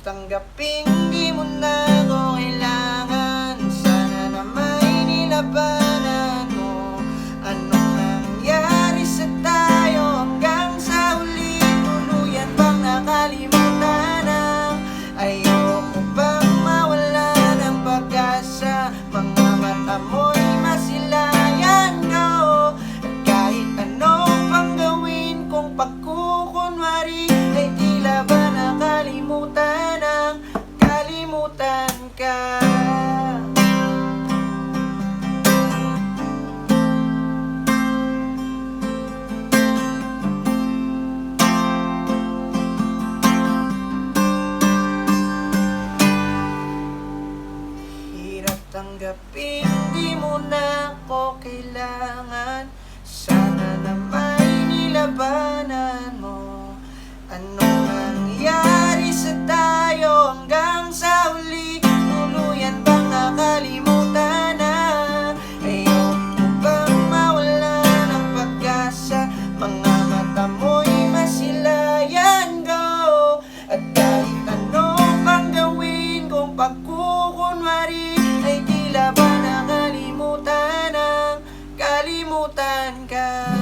tanggaping di mo na ako kailangan. Sana na may nilabanan mo. Anong nangyari sa tayo hanggang sa huli? Tuluyan bang nakalimutan ang ayoko bang mawala ng pag-asa? Mga mata mo'y masilayan ko. Kahit anong pang gawin kong pagkukunwari, ay tila ba nakalimutan ang kalimutan ka. Hirap tanggapin, di mo na ako kailangan. Sana na may nilabanan mo. Anong nangyari sa tayo hanggang sa huli? Tuluyan bang nakalimutan na? Ayoko bang mawala ng pag-asa? Mga mata mo'y masilayan ko. At kahit ano pang gawin kong pagkukunwari, ay tila ba nakalimutan ang kalimutan ka.